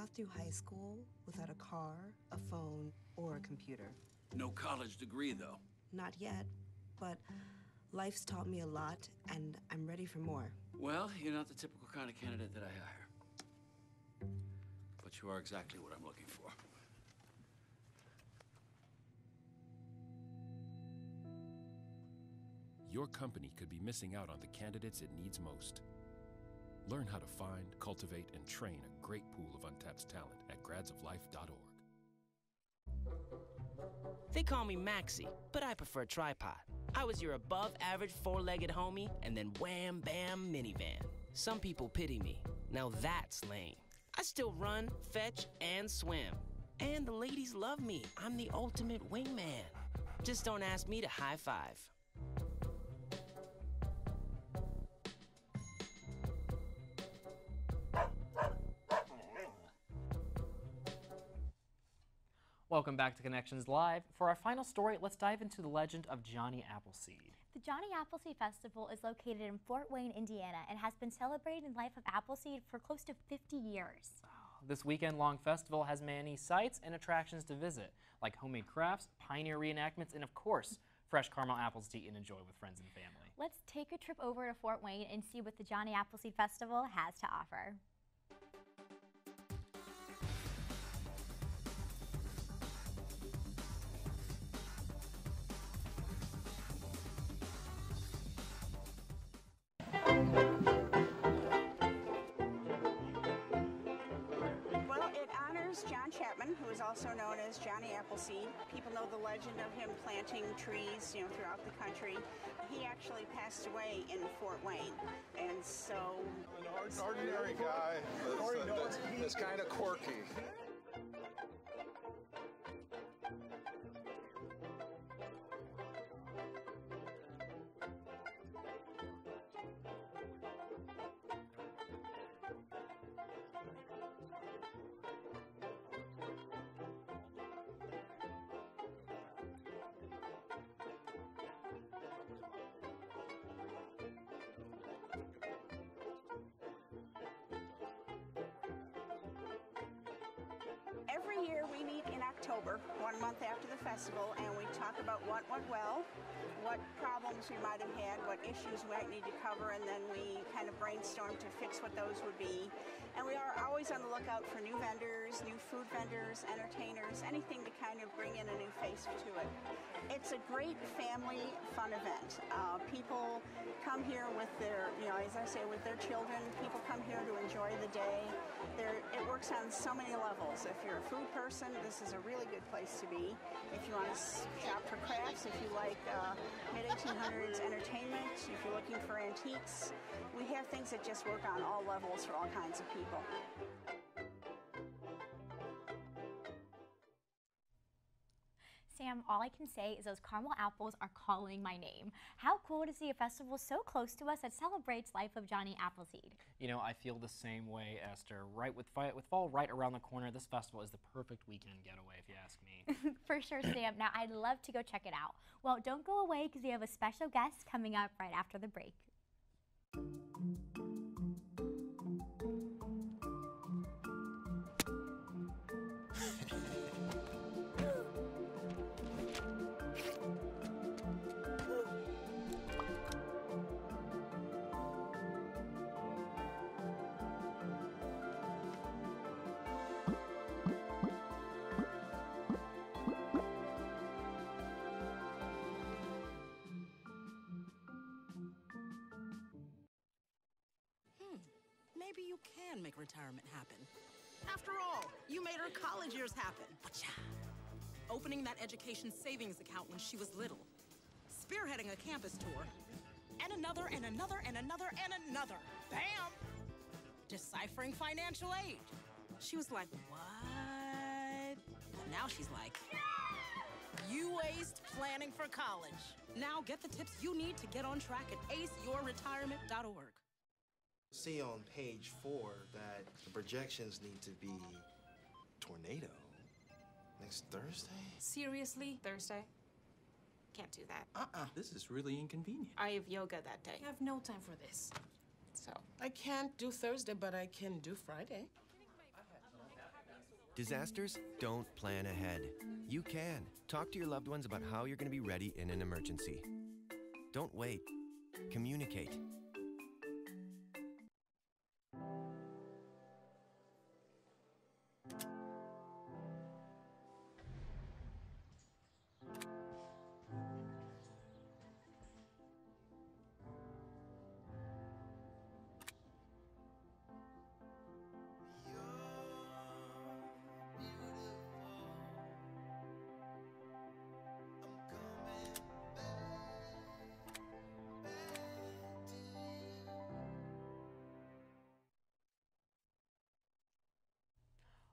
got through high school without a car, a phone, or a computer. No college degree, though. Not yet, but life's taught me a lot, and I'm ready for more. Well, you're not the typical kind of candidate that I hire. But you are exactly what I'm looking for. Your company could be missing out on the candidates it needs most. Learn how to find, cultivate, and train a great pool of untapped talent at gradsoflife.org. They call me Maxie, but I prefer tripod. I was your above-average four-legged homie, and then wham, bam, minivan. Some people pity me. Now that's lame. I still run, fetch, and swim. And the ladies love me. I'm the ultimate wingman. Just don't ask me to high five. Welcome back to Connections Live. For our final story, let's dive into the legend of Johnny Appleseed. The Johnny Appleseed Festival is located in Fort Wayne, Indiana, and has been celebrating the life of Appleseed for close to 50 years. This weekend-long festival has many sights and attractions to visit, like homemade crafts, pioneer reenactments, and of course, fresh caramel apples to eat and enjoy with friends and family. Let's take a trip over to Fort Wayne and see what the Johnny Appleseed Festival has to offer. Well, it honors John Chapman, who is also known as Johnny Appleseed. People know the legend of him planting trees, throughout the country. He actually passed away in Fort Wayne, and so... An ordinary guy that's kind of quirky. Every year we meet in October, 1 month after the festival, and we talk about what went well, what problems we might have had, what issues we might need to cover, and then we kind of brainstorm to fix what those would be. And we are always on the lookout for new vendors, new food vendors, entertainers, anything to kind of bring in a new face to it. It's a great family fun event. People come here with their, as I say, with their children. People come here to enjoy the day. It works on so many levels. If you're a food person, this is a really good place to be. If you want to shop for crafts, if you like mid-1800s entertainment, if you're looking for antiques, we have things that just work on all levels for all kinds of people. Sam, all I can say is those caramel apples are calling my name. How cool to see a festival so close to us that celebrates life of Johnny Appleseed. I feel the same way, Esther. With fall right around the corner, this festival is the perfect weekend getaway, if you ask me. For sure, Sam. Now, I'd love to go check it out. Well, don't go away because we have a special guest coming up right after the break. Maybe you can make retirement happen. After all, you made her college years happen. Opening that education savings account when she was little. Spearheading a campus tour. And another, and another, and another, and another. Bam! Deciphering financial aid. She was like, what? But now she's like, you aced planning for college. Now get the tips you need to get on track at aceyourretirement.org. See on page 4 that the projections need to be tornado next Thursday. Seriously? Thursday? Can't do that. This is really inconvenient. I have yoga that day. I have no time for this. So. I can't do Thursday, but I can do Friday. Disasters don't plan ahead. You can. Talk to your loved ones about how you're going to be ready in an emergency. Don't wait. Communicate.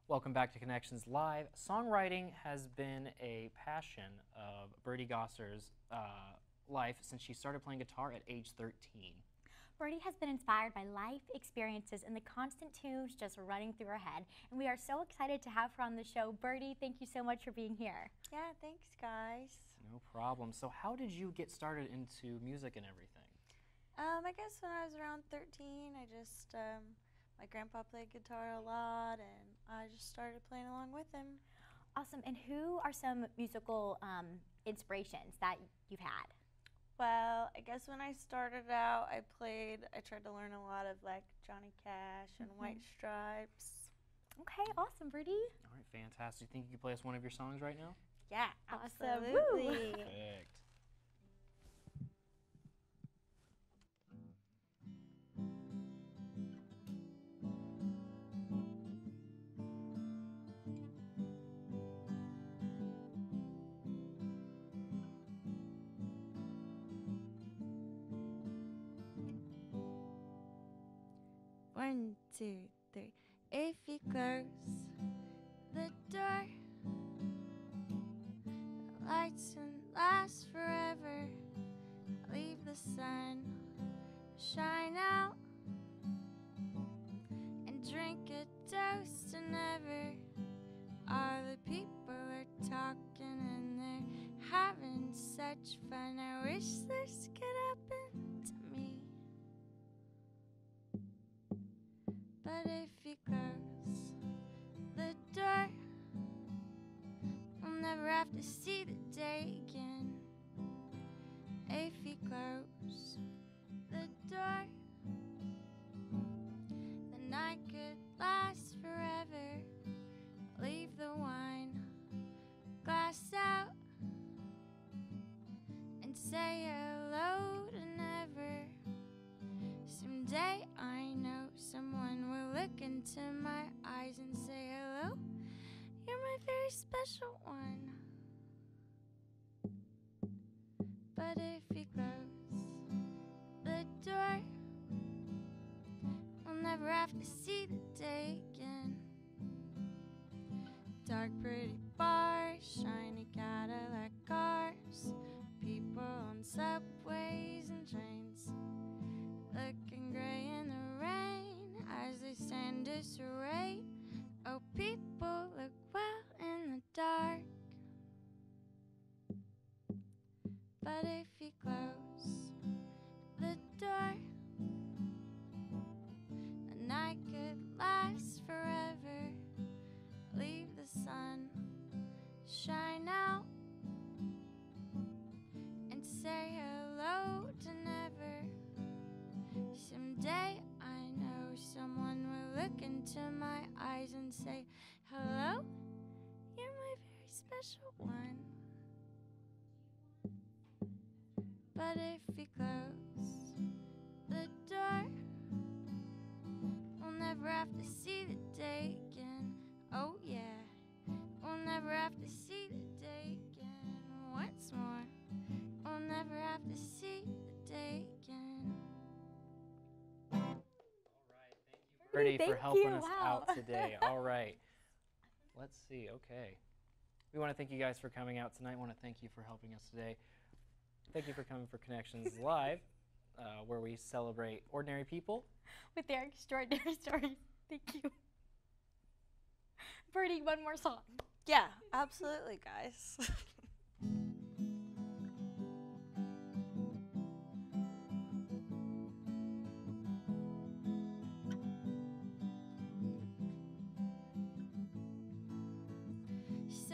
Welcome back to Connections Live. Songwriting has been a passion of Birdie Gosser's life since she started playing guitar at age 13. Birdie has been inspired by life experiences and the constant tunes just running through her head. And we are so excited to have her on the show. Birdie, thank you so much for being here. Yeah, thanks, guys. No problem. So how did you get started into music and everything? I guess when I was around 13, I just, my grandpa played guitar a lot, and I just started playing along with him. Awesome. And who are some musical inspirations that you've had? Well, I guess when I started out, I tried to learn a lot of like Johnny Cash and White Stripes. Okay, awesome, Birdie. All right, fantastic. Think you could play us one of your songs right now? Yeah, awesome. absolutely. Perfect. One, two, three. If you close the door, the lights can last forever. Leave the sun shine out and drink a toast to never. All the people are talking and they're having such fun. I wish this could happen to me. But if you close the door, we'll never have to see the day again. If you close the door, the night could last forever. Leave the wine glass out and say hello to never. Someday I know someone will look into my eyes and say hello. You're my very special one. But if you close the door, we'll never have to see the day again. Dark, pretty bars, shiny Cadillac cars, people on subways and trains, looking gray in the rain as they stand disarray. Oh, people look well in the dark. But if you close the door, the night could last forever. Leave the sun shine out and say hello to never. Someday I know someone will look into my eyes and say hello. You're my very special one. But if you close the door, we'll never have to see the day again. Oh yeah, we'll never have to see the day again. Once more, we'll never have to see the day again. Birdie, Thank for helping you. us Wow. out today. All right. Let's see. Okay. We want to thank you guys for coming out tonight. I want to thank you for helping us today. Thank you for coming for Connections Live, where we celebrate ordinary people With their extraordinary stories. Thank you. Birdie, one more song. Yeah, absolutely, guys.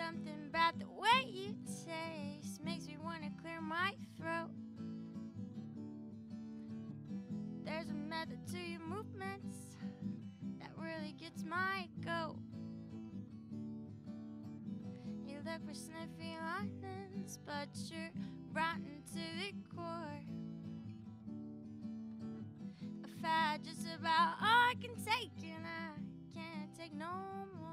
something about the way you taste makes me want to clear my throat. There's a method to your movements that really gets my goat. You look for sniffy linings, but you're rotten to the core. A fad just about all I can take, and I can't take no more.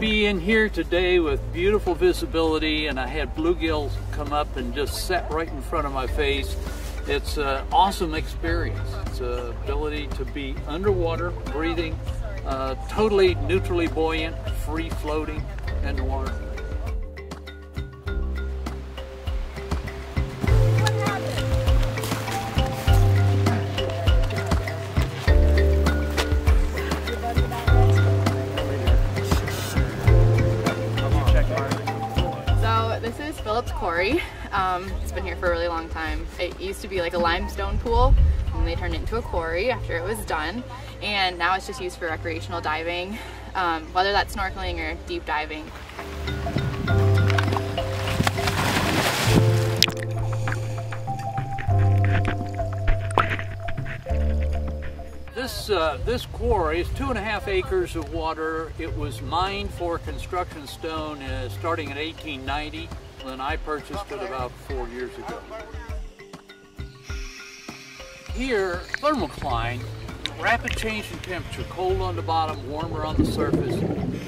In here today with beautiful visibility, and I had bluegills come up and just sat right in front of my face. It's an awesome experience. It's an ability to be underwater, breathing, totally neutrally buoyant, free floating in the water. Quarry. It's been here for a really long time. It used to be like a limestone pool, and they turned it into a quarry after it was done, and now it's just used for recreational diving, whether that's snorkeling or deep diving. This quarry is 2.5 acres of water. It was mined for construction stone starting in 1890. And I purchased it about 4 years ago. Here, thermocline, rapid change in temperature, cold on the bottom, warmer on the surface,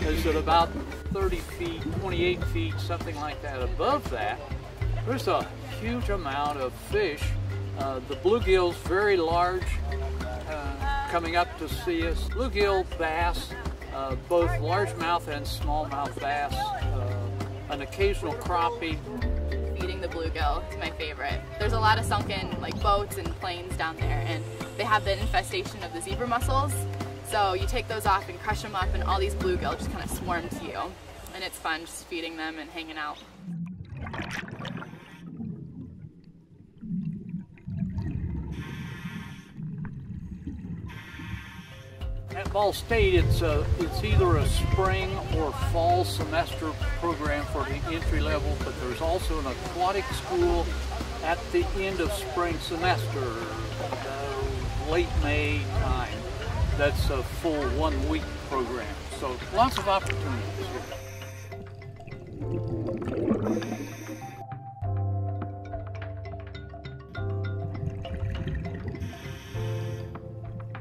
is at about 30 feet, 28 feet, something like that. Above that, there's a huge amount of fish. The bluegills, very large, coming up to see us. Bluegill, bass, both largemouth and smallmouth bass. An occasional crappie. Feeding the bluegill is my favorite. There's a lot of sunken boats and planes down there, and they have the infestation of the zebra mussels. So you take those off and crush them up, and all these bluegill just kind of swarm to you. And it's fun just feeding them and hanging out. At Ball State, it's either a spring or fall semester program for the entry level, but there's also an aquatic school at the end of spring semester, late May time. That's a full 1 week program. So lots of opportunities here.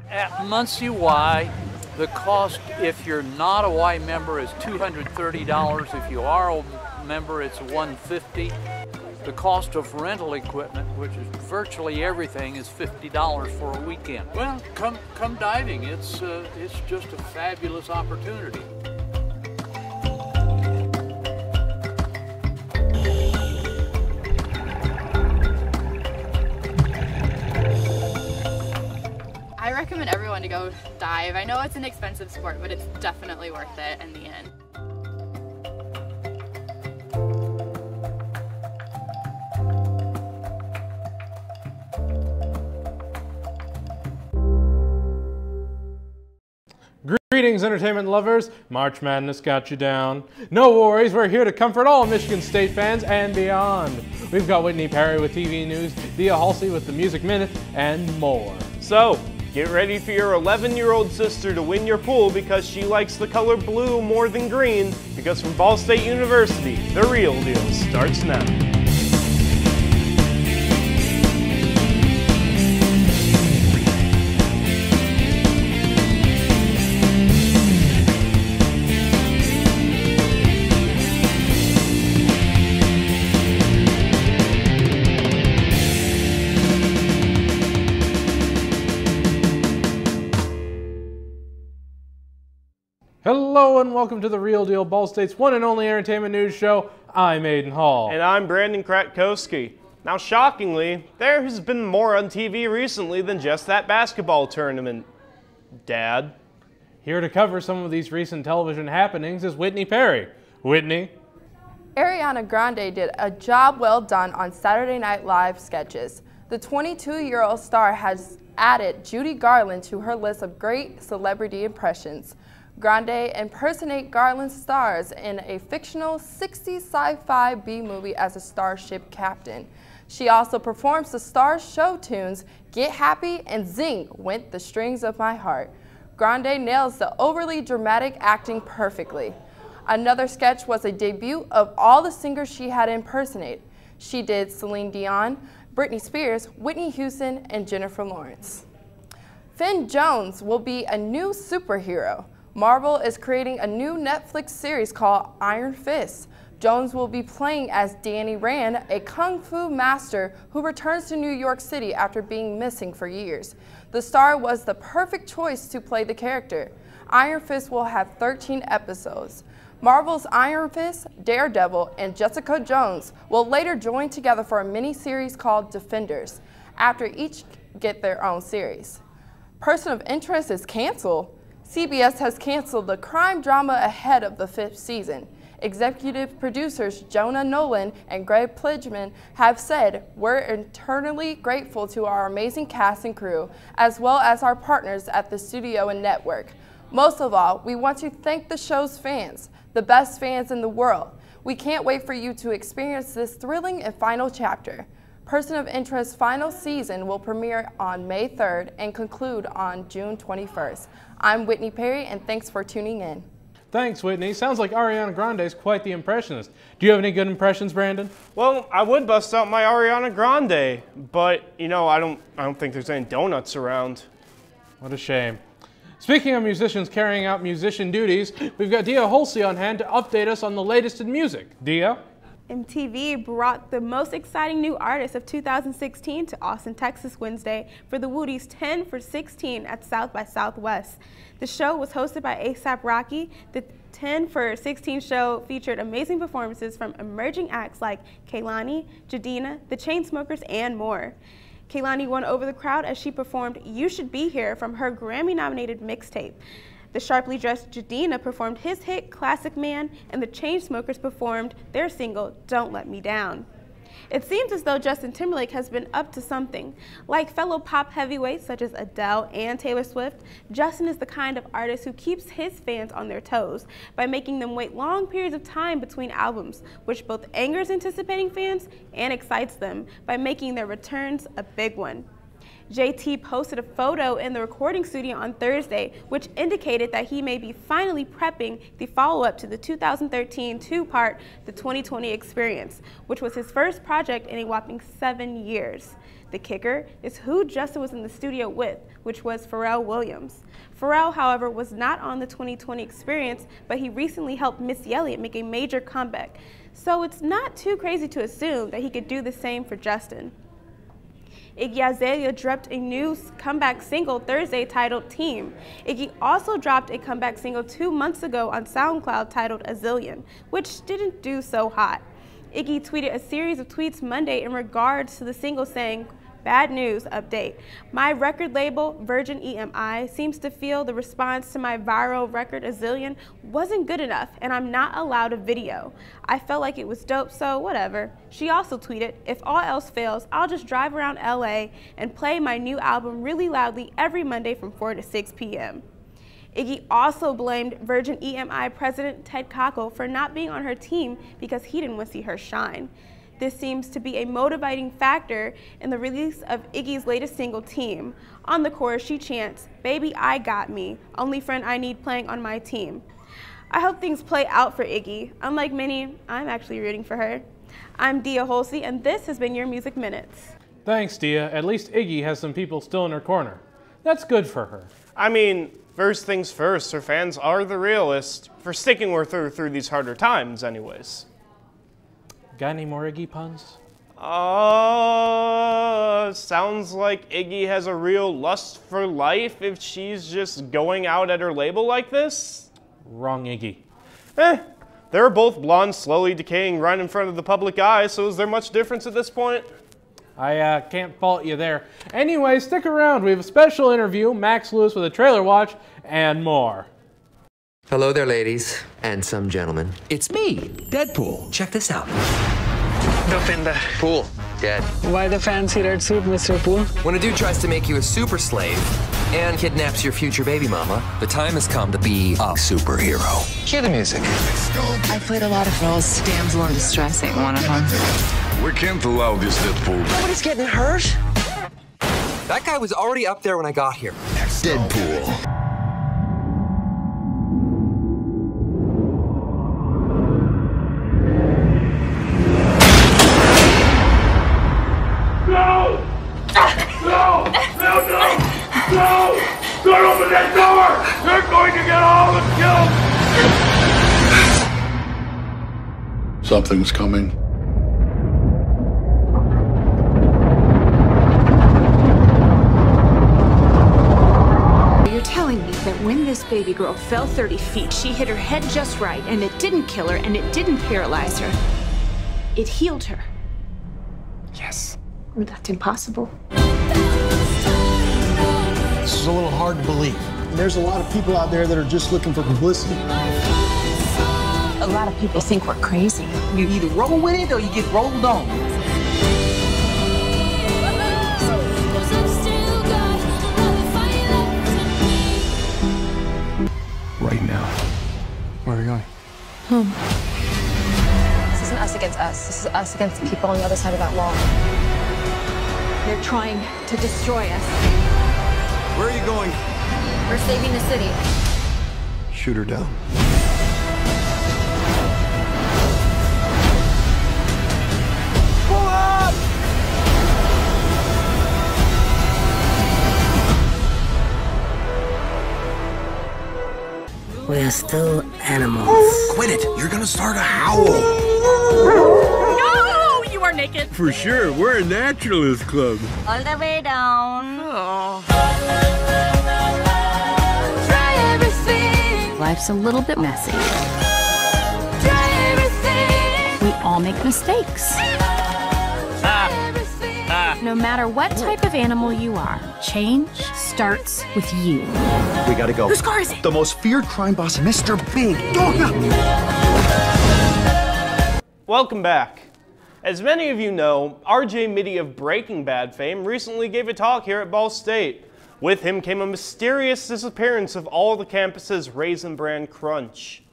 At Muncie Y, the cost, if you're not a Y member, is $230. If you are a member, it's $150. The cost of rental equipment, which is virtually everything, is $50 for a weekend. Well, come diving. It's just a fabulous opportunity. I recommend everyone to go dive. I know it's an expensive sport, but it's definitely worth it in the end. Greetings, entertainment lovers. March Madness got you down. No worries, we're here to comfort all Michigan State fans and beyond. We've got Whitney Perry with TV news, Dia Halsey with the Music Minute, and more. So, get ready for your 11-year-old sister to win your pool because she likes the color blue more than green, because from Ball State University, the real deal starts now. Hello and welcome to the Real Deal Ball State's one and only entertainment news show. I'm Aiden Hall. And I'm Brandon Kratkowski. Now, shockingly, there has been more on TV recently than just that basketball tournament. Dad? Here to cover some of these recent television happenings is Whitney Perry. Whitney? Ariana Grande did a job well done on Saturday Night Live sketches. The 22-year-old star has added Judy Garland to her list of great celebrity impressions. Grande impersonates Garland stars in a fictional 60s sci-fi B-movie as a starship captain. She also performs the Star's show tunes Get Happy and Zing Went the Strings of My Heart. Grande nails the overly dramatic acting perfectly. Another sketch was a debut of all the singers she had impersonated. She did Celine Dion, Britney Spears, Whitney Houston, and Jennifer Lawrence. Finn Jones will be a new superhero. Marvel is creating a new Netflix series called Iron Fist. Jones will be playing as Danny Rand, a kung fu master who returns to New York City after being missing for years. The star was the perfect choice to play the character. Iron Fist will have 13 episodes. Marvel's Iron Fist, Daredevil, and Jessica Jones will later join together for a mini-series called Defenders, after each get their own series. Person of Interest is canceled. CBS has canceled the crime drama ahead of the 5th season. Executive producers Jonah Nolan and Greg Pledgeman have said, "We're eternally grateful to our amazing cast and crew, as well as our partners at the studio and network. Most of all, we want to thank the show's fans, the best fans in the world. We can't wait for you to experience this thrilling and final chapter." Person of Interest's final season will premiere on May 3rd and conclude on June 21st. I'm Whitney Perry, and thanks for tuning in. Thanks, Whitney. Sounds like Ariana Grande is quite the impressionist. Do you have any good impressions, Brandon? Well, I would bust out my Ariana Grande, but you know, I don't think there's any donuts around. What a shame. Speaking of musicians carrying out musician duties, we've got Dia Halsey on hand to update us on the latest in music. Dia? MTV brought the most exciting new artists of 2016 to Austin, Texas Wednesday for the Woody's 10 for 16 at South by Southwest. The show was hosted by A$AP Rocky. The 10 for 16 show featured amazing performances from emerging acts like Kehlani, Jadina, The Chainsmokers, and more. Kehlani won over the crowd as she performed You Should Be Here from her Grammy-nominated mixtape. The sharply dressed Jadina performed his hit Classic Man, and the Chainsmokers performed their single Don't Let Me Down. It seems as though Justin Timberlake has been up to something. Like fellow pop heavyweights such as Adele and Taylor Swift, Justin is the kind of artist who keeps his fans on their toes by making them wait long periods of time between albums, which both angers anticipating fans and excites them by making their returns a big one. JT posted a photo in the recording studio on Thursday, which indicated that he may be finally prepping the follow-up to the 2013 two-part The 2020 Experience, which was his first project in a whopping 7 years. The kicker is who Justin was in the studio with, which was Pharrell Williams. Pharrell, however, was not on the 2020 Experience, but he recently helped Missy Elliott make a major comeback. So it's not too crazy to assume that he could do the same for Justin. Iggy Azalea dropped a new comeback single Thursday titled Team. Iggy also dropped a comeback single 2 months ago on SoundCloud titled A Zillion, which didn't do so hot. Iggy tweeted a series of tweets Monday in regards to the single saying, "Bad news update. My record label, Virgin EMI, seems to feel the response to my viral record A Zillion wasn't good enough and I'm not allowed a video. I felt like it was dope, so whatever." She also tweeted, "If all else fails, I'll just drive around LA and play my new album really loudly every Monday from 4 to 6 p.m. Iggy also blamed Virgin EMI President Ted Koppel for not being on her team because he didn't want to see her shine. This seems to be a motivating factor in the release of Iggy's latest single, Team. On the chorus, she chants, "Baby, I got me, only friend I need playing on my team." I hope things play out for Iggy. Unlike many, I'm actually rooting for her. I'm Dia Halsey, and this has been your Music Minutes. Thanks, Dia. At least Iggy has some people still in her corner. That's good for her. I mean, first things first, her fans are the realest for sticking with her through these harder times anyways. Got any more Iggy puns? Sounds like Iggy has a real lust for life if she's just going out at her label like this. Wrong Iggy. They were both blonde, slowly decaying right in front of the public eye, so is there much difference at this point? I can't fault you there. Anyway, stick around. We have a special interview, Max Lewis with a trailer watch, and more. Hello there, ladies and some gentlemen. It's me, Deadpool. Check this out. Dopinder. Pool, dead. Why the fancy red suit, Mr. Poole? When a dude tries to make you a super slave and kidnaps your future baby mama, the time has come to be a superhero. Cue the music. I played a lot of roles. Damsel in distress ain't one of them. We can't allow this, Deadpool. Nobody's getting hurt. That guy was already up there when I got here. Deadpool. No! No! No, no! No! Don't open that door! They're going to get all of us killed! Something's coming. You're telling me that when this baby girl fell 30 feet, she hit her head just right, and it didn't kill her, and it didn't paralyze her. It healed her. Yes. That's impossible. This is a little hard to believe. There's a lot of people out there that are just looking for publicity. A lot of people think we're crazy. You either roll with it or you get rolled on. Right now. Where are we going? Home. This isn't us against us. This is us against the people on the other side of that wall. They're trying to destroy us. Where are you going? We're saving the city. Shoot her down. Pull up! We are still animals. Quit it! You're gonna start a howl. No! You are naked. For sure, we're a naturalist club. All the way down. Oh. Try everything. Life's a little bit messy. Try everything. We all make mistakes. No matter what type of animal you are, change starts with you. We gotta go. Whose car is it? The most feared crime boss, Mr. Big Dog. Welcome back. As many of you know, RJ Mitty of Breaking Bad fame recently gave a talk here at Ball State. With him came a mysterious disappearance of all the campus's Raisin Bran Crunch.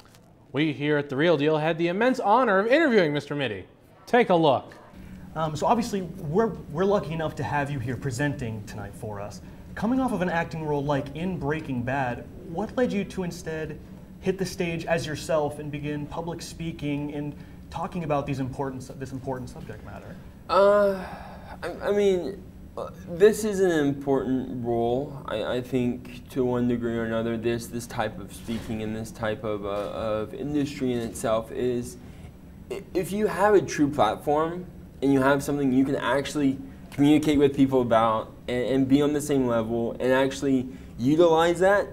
We here at The Real Deal had the immense honor of interviewing Mr. Mitty. Take a look. So obviously, we're lucky enough to have you here presenting tonight for us. Coming off of an acting role like in Breaking Bad, what led you to instead hit the stage as yourself and begin public speaking and talking about this important subject matter? I mean, this is an important role. I think to one degree or another, this type of speaking and this type of industry in itself is, if you have a true platform and you have something you can actually communicate with people about and be on the same level and actually utilize that,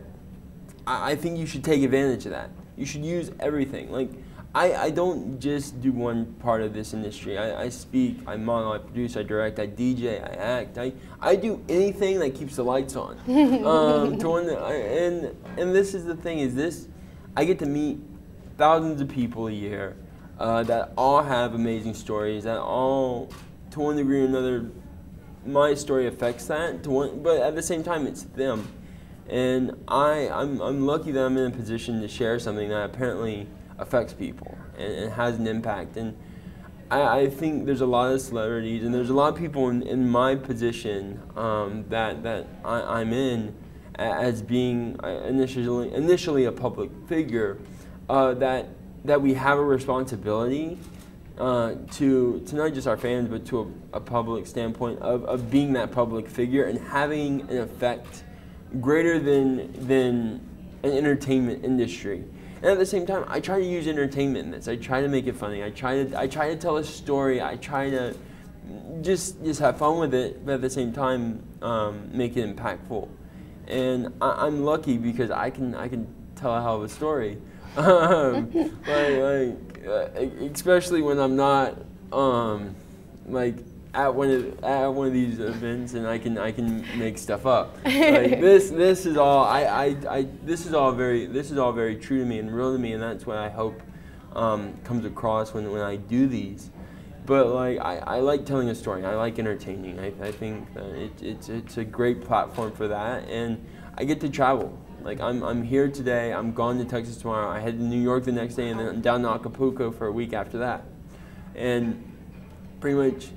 I think you should take advantage of that. You should use everything. Like, I don't just do one part of this industry. I speak, I model, I produce, I direct, I DJ, I act. I do anything that keeps the lights on. And this is the thing, is this, I get to meet thousands of people a year that all have amazing stories, that all, to one degree or another, my story affects that, but at the same time, it's them. And I'm lucky that I'm in a position to share something that apparently affects people and has an impact. And I think there's a lot of celebrities and there's a lot of people in my position that I'm in as being initially a public figure, that we have a responsibility to not just our fans, but to a public standpoint of being that public figure and having an effect greater than an entertainment industry. And at the same time, I try to use entertainment in this. I try to make it funny. I try to tell a story. I try to just have fun with it, but at the same time, make it impactful. And I'm lucky because I can tell a hell of a story. Especially when I'm not like at one of these events and I can make stuff up. Like this is all this is all very true to me and real to me, and that's what I hope comes across when I do these. But like I like telling a story. I like entertaining. I think that it's a great platform for that, and I get to travel. Like I'm here today. I'm gone to Texas tomorrow. I head to New York the next day, and then I'm down to Acapulco for a week after that, and pretty much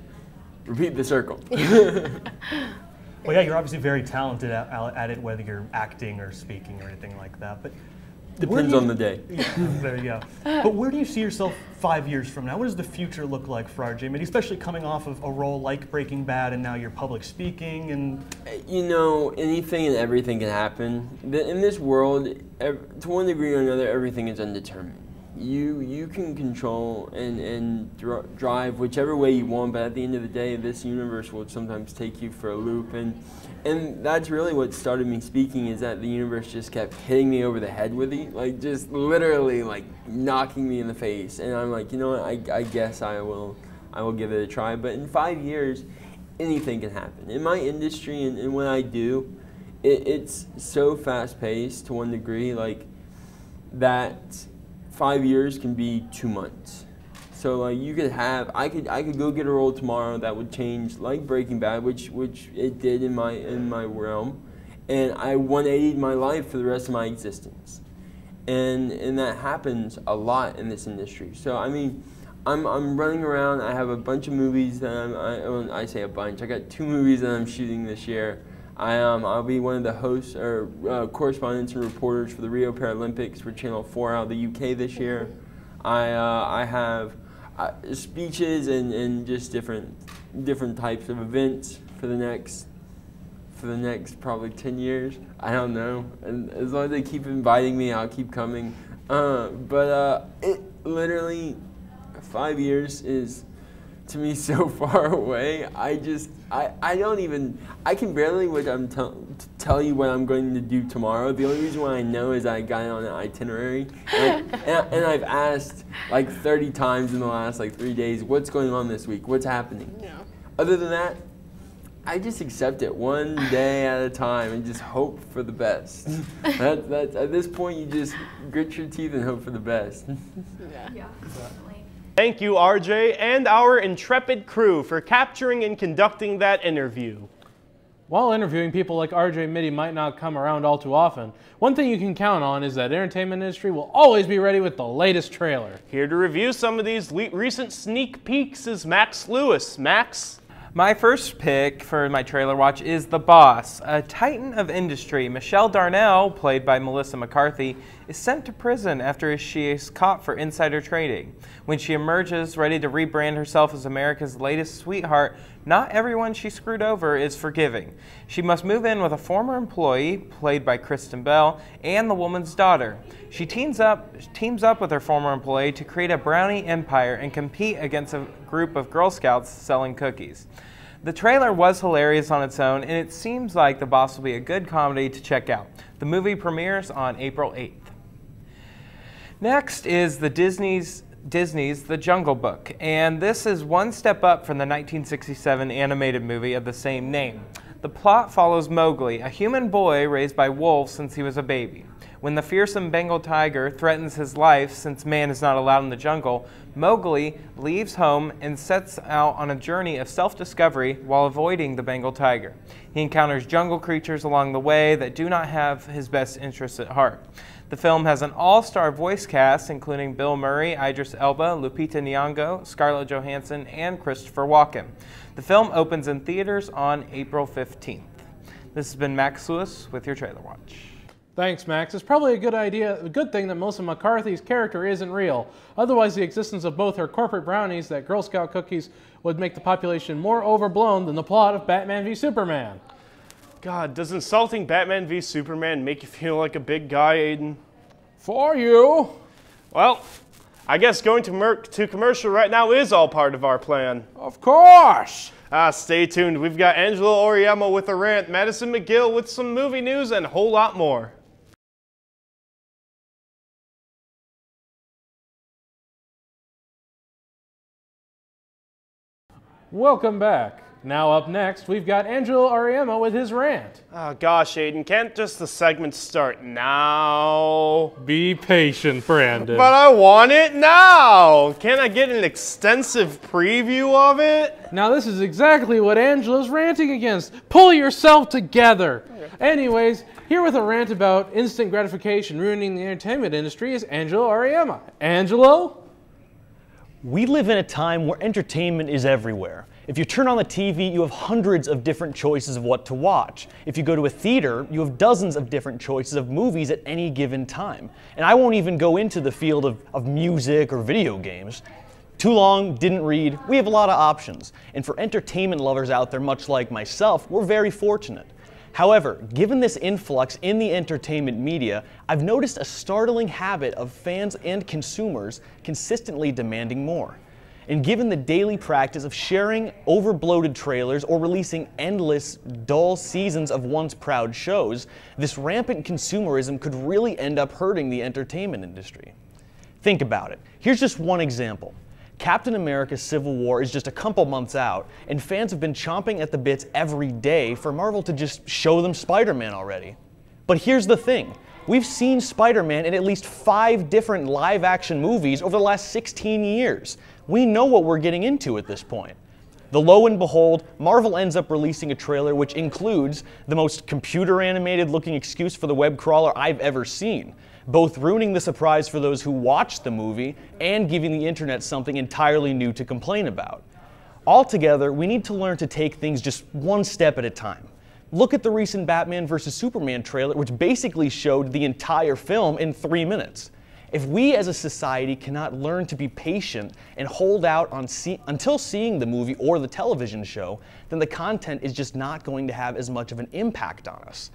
repeat the circle. Well, yeah, you're obviously very talented at it, whether you're acting or speaking or anything like that. But depends on the day. Yeah, there you go. But where do you see yourself 5 years from now? What does the future look like for RJ Mitte, especially coming off of a role like Breaking Bad and now you're public speaking and... You know, anything and everything can happen. In this world, to one degree or another, everything is undetermined. You can control and drive whichever way you want, but at the end of the day, this universe will sometimes take you for a loop. And that's really what started me speaking, is that the universe just kept hitting me over the head with it, like just literally like knocking me in the face. And I'm like, you know what, I guess I will give it a try. But in 5 years, anything can happen. In my industry and what I do, it's so fast paced to one degree, like that 5 years can be 2 months. So like you could have, I could go get a role tomorrow that would change, like Breaking Bad, which it did in my realm, and I 180'd my life for the rest of my existence, and that happens a lot in this industry. So I mean, I'm running around. I have a bunch of movies that I say a bunch. I got 2 movies that I'm shooting this year. I'll be one of the hosts or correspondents and reporters for the Rio Paralympics for Channel 4 out of the UK this year. I have speeches and just different types of events for the next probably 10 years. I don't know. And as long as they keep inviting me, I'll keep coming. But it literally 5 years is, to me, so far away. I can barely tell you what I'm going to do tomorrow. The only reason why I know is I got it on an itinerary, and I've asked like 30 times in the last like 3 days, what's going on this week? What's happening? Yeah. Other than that, I just accept it one day at a time and just hope for the best. That's at this point, you just grit your teeth and hope for the best. Yeah. Thank you, RJ, and our intrepid crew for capturing and conducting that interview. While interviewing people like RJ Mitte might not come around all too often, one thing you can count on is that entertainment industry will always be ready with the latest trailer. Here to review some of these recent sneak peeks is Max Lewis. Max? My first pick for my trailer watch is The Boss. A titan of industry, Michelle Darnell, played by Melissa McCarthy, is sent to prison after she is caught for insider trading. When she emerges ready to rebrand herself as America's latest sweetheart, not everyone she screwed over is forgiving. She must move in with a former employee, played by Kristen Bell, and the woman's daughter. She teams up with her former employee to create a brownie empire and compete against a group of Girl Scouts selling cookies. The trailer was hilarious on its own, and it seems like The Boss will be a good comedy to check out. The movie premieres on April 8th. Next is Disney's The Jungle Book, and this is one step up from the 1967 animated movie of the same name. The plot follows Mowgli, a human boy raised by wolves since he was a baby. When the fearsome Bengal tiger threatens his life since man is not allowed in the jungle, Mowgli leaves home and sets out on a journey of self-discovery while avoiding the Bengal tiger. He encounters jungle creatures along the way that do not have his best interests at heart. The film has an all-star voice cast, including Bill Murray, Idris Elba, Lupita Nyong'o, Scarlett Johansson, and Christopher Walken. The film opens in theaters on April 15th. This has been Max Lewis with your Trailer Watch. Thanks, Max. It's probably a good thing that Melissa McCarthy's character isn't real. Otherwise, the existence of both her corporate brownies, that Girl Scout cookies, would make the population more overblown than the plot of Batman v Superman. God, does insulting Batman v Superman make you feel like a big guy, Aiden? For you. Well, I guess going to commercial right now is all part of our plan. Of course. Stay tuned. We've got Angelo Oriamo with a rant, Madison McGill with some movie news, and a whole lot more. Welcome back. Now up next, we've got Angelo Ariema with his rant. Oh gosh, Aiden, can't just the segment start now? Be patient, Brandon. But I want it now! Can't I get an extensive preview of it? Now this is exactly what Angelo's ranting against. Pull yourself together. Okay. Anyways, here with a rant about instant gratification ruining the entertainment industry is Angelo Ariema. Angelo? We live in a time where entertainment is everywhere. If you turn on the TV, you have hundreds of different choices of what to watch. If you go to a theater, you have dozens of different choices of movies at any given time. And I won't even go into the field of music or video games. Too long, didn't read, we have a lot of options. And for entertainment lovers out there, much like myself, we're very fortunate. However, given this influx in the entertainment media, I've noticed a startling habit of fans and consumers consistently demanding more. And given the daily practice of sharing over-bloated trailers or releasing endless, dull seasons of once proud shows, this rampant consumerism could really end up hurting the entertainment industry. Think about it. Here's just one example. Captain America: Civil War is just a couple months out, and fans have been chomping at the bits every day for Marvel to just show them Spider-Man already. But here's the thing. We've seen Spider-Man in at least 5 different live-action movies over the last 16 years. We know what we're getting into at this point. Lo and behold, Marvel ends up releasing a trailer which includes the most computer-animated looking excuse for the web crawler I've ever seen, both ruining the surprise for those who watched the movie and giving the internet something entirely new to complain about. Altogether, we need to learn to take things just one step at a time. Look at the recent Batman vs. Superman trailer, which basically showed the entire film in 3 minutes. If we as a society cannot learn to be patient and hold out until seeing the movie or the television show, then the content is just not going to have as much of an impact on us.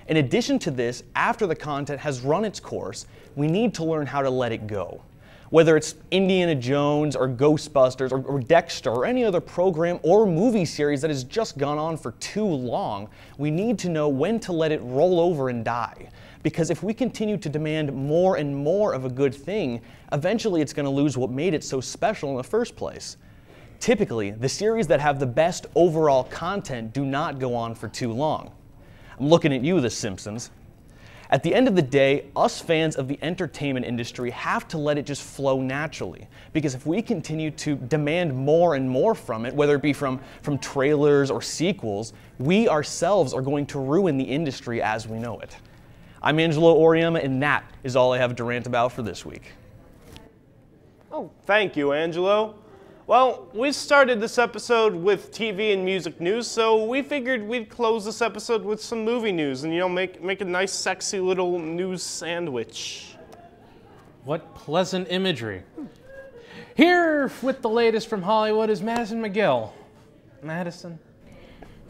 In addition to this, after the content has run its course, we need to learn how to let it go. Whether it's Indiana Jones or Ghostbusters or Dexter or any other program or movie series that has just gone on for too long, we need to know when to let it roll over and die. Because if we continue to demand more and more of a good thing, eventually it's going to lose what made it so special in the first place. Typically, the series that have the best overall content do not go on for too long. I'm looking at you, The Simpsons. At the end of the day, us fans of the entertainment industry have to let it just flow naturally. Because if we continue to demand more and more from it, whether it be from trailers or sequels, we ourselves are going to ruin the industry as we know it. I'm Angelo Ariema, and that is all I have to rant about for this week. Oh, thank you, Angelo. Well, we started this episode with TV and music news, so we figured we'd close this episode with some movie news and, you know, make a nice, sexy little news sandwich. What pleasant imagery. Here with the latest from Hollywood is Madison McGill. Madison.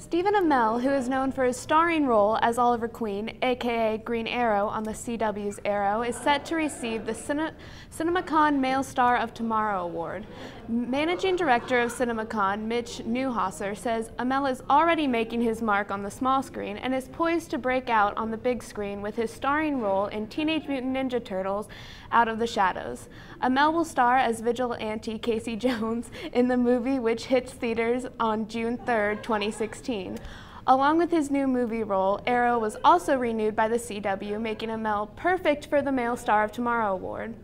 Stephen Amell, who is known for his starring role as Oliver Queen, aka Green Arrow on the CW's Arrow, is set to receive the CinemaCon Male Star of Tomorrow Award. Managing Director of CinemaCon, Mitch Neuhauser, says Amell is already making his mark on the small screen and is poised to break out on the big screen with his starring role in Teenage Mutant Ninja Turtles: Out of the Shadows. Amell will star as vigilante Casey Jones in the movie, which hits theaters on June 3rd, 2016. Along with his new movie role, Arrow was also renewed by the CW, making Amell perfect for the Male Star of Tomorrow Award.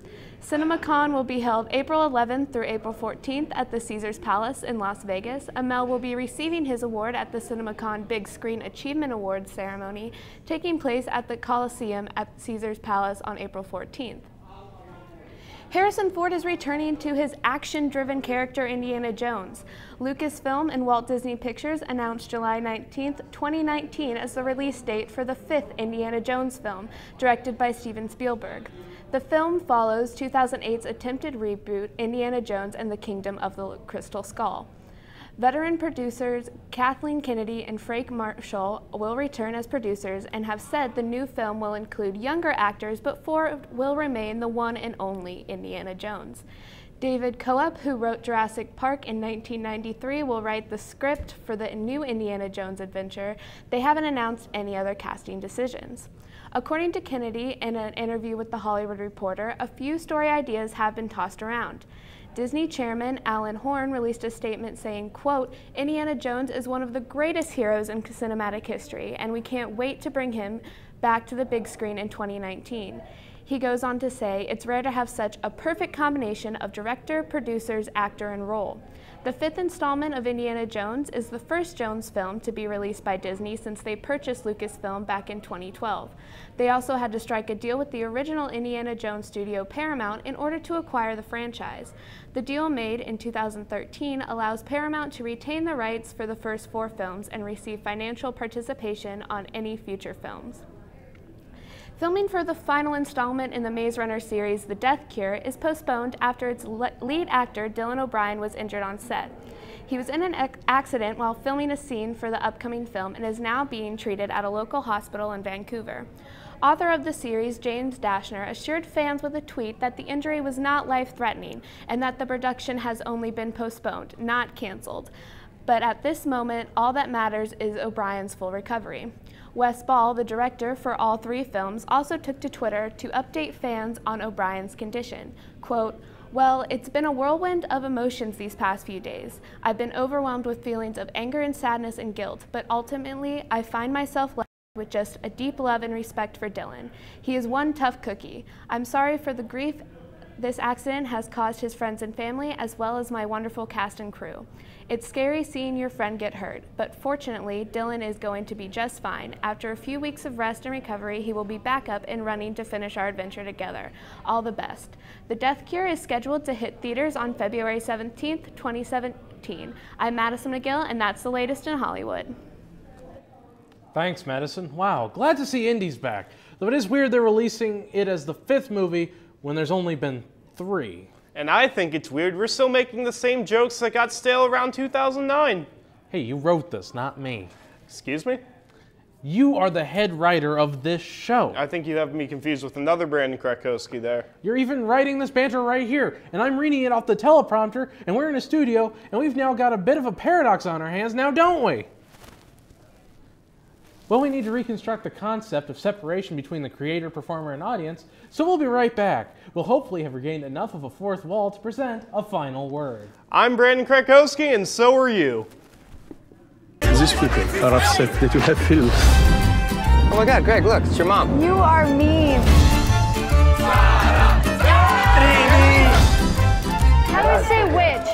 CinemaCon will be held April 11th through April 14th at the Caesars Palace in Las Vegas. Amell will be receiving his award at the CinemaCon Big Screen Achievement Awards ceremony, taking place at the Coliseum at Caesars Palace on April 14th. Harrison Ford is returning to his action-driven character Indiana Jones. Lucasfilm and Walt Disney Pictures announced July 19, 2019 as the release date for the 5th Indiana Jones film, directed by Steven Spielberg. The film follows 2008's attempted reboot, Indiana Jones and the Kingdom of the Crystal Skull. Veteran producers Kathleen Kennedy and Frank Marshall will return as producers and have said the new film will include younger actors, but Ford will remain the one and only Indiana Jones. David Coep, who wrote Jurassic Park in 1993, will write the script for the new Indiana Jones adventure. They haven't announced any other casting decisions. According to Kennedy in an interview with The Hollywood Reporter, a few story ideas have been tossed around. Disney chairman Alan Horn released a statement saying, quote, "Indiana Jones is one of the greatest heroes in cinematic history, and we can't wait to bring him back to the big screen in 2019. He goes on to say, "It's rare to have such a perfect combination of director, producers, actor, and role." The fifth installment of Indiana Jones is the first Jones film to be released by Disney since they purchased Lucasfilm back in 2012. They also had to strike a deal with the original Indiana Jones studio Paramount in order to acquire the franchise. The deal made in 2013 allows Paramount to retain the rights for the first 4 films and receive financial participation on any future films. Filming for the final installment in the Maze Runner series, The Death Cure, is postponed after its lead actor, Dylan O'Brien, was injured on set. He was in an accident while filming a scene for the upcoming film and is now being treated at a local hospital in Vancouver. Author of the series, James Dashner, assured fans with a tweet that the injury was not life-threatening and that the production has only been postponed, not canceled. But at this moment, all that matters is O'Brien's full recovery. Wes Ball, the director for all 3 films, also took to Twitter to update fans on O'Brien's condition. Quote, "Well, it's been a whirlwind of emotions these past few days. I've been overwhelmed with feelings of anger and sadness and guilt, but ultimately I find myself left with just a deep love and respect for Dylan. He is one tough cookie. I'm sorry for the grief this accident has caused his friends and family, as well as my wonderful cast and crew. It's scary seeing your friend get hurt, but fortunately, Dylan is going to be just fine. After a few weeks of rest and recovery, he will be back up and running to finish our adventure together. All the best." The Death Cure is scheduled to hit theaters on February 17th, 2017. I'm Madison McGill, and that's the latest in Hollywood. Thanks, Madison. Wow, glad to see Indy's back. Though it is weird they're releasing it as the 5th movie when there's only been 3. And I think it's weird we're still making the same jokes that got stale around 2009. Hey, you wrote this, not me. Excuse me? You are the head writer of this show. I think you have me confused with another Brandon Krakowski there. You're even writing this banter right here, and I'm reading it off the teleprompter, and we're in a studio, and we've now got a bit of a paradox on our hands now, don't we? Well, we need to reconstruct the concept of separation between the creator, performer, and audience, so we'll be right back. We'll hopefully have regained enough of a fourth wall to present a final word. I'm Brandon Krakowski, and so are you. These people are upset that you have feelings. Oh my God, Greg, look, it's your mom. You are mean. How do I say which?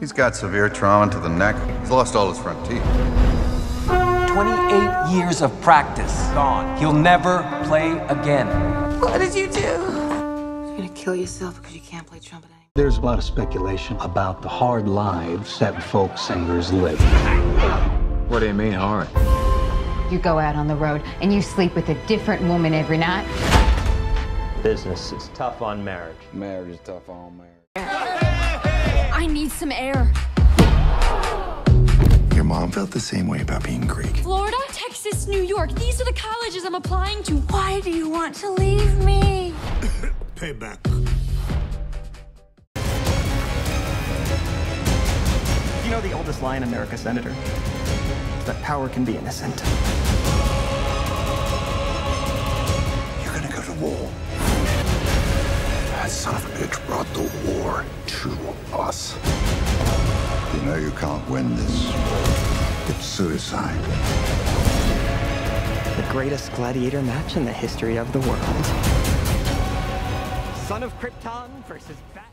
He's got severe trauma to the neck. He's lost all his front teeth. 28 years of practice gone. He'll never play again. What did you do? You're gonna kill yourself because you can't play trumpet anymore. There's a lot of speculation about the hard lives that folk singers live. What do you mean hard? You go out on the road and you sleep with a different woman every night. Business is tough on marriage. Marriage is tough on marriage. I need some air. Your mom felt the same way about being Greek. Florida, Texas, New York. These are the colleges I'm applying to. Why do you want to leave me? Payback. You know the oldest lie in America, Senator? It's that power can be innocent. You're gonna go to war. That son of a bitch brought the war to us. You know you can't win this. It's suicide. The greatest gladiator match in the history of the world. Son of Krypton versus Bat.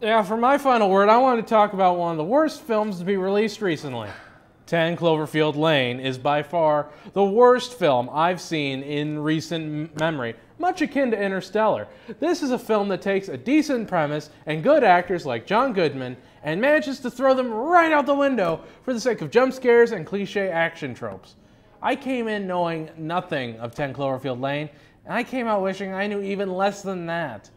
Yeah, for my final word, I wanted to talk about one of the worst films to be released recently. 10 Cloverfield Lane is by far the worst film I've seen in recent memory, much akin to Interstellar. This is a film that takes a decent premise and good actors like John Goodman and manages to throw them right out the window for the sake of jump scares and cliche action tropes. I came in knowing nothing of 10 Cloverfield Lane, and I came out wishing I knew even less than that.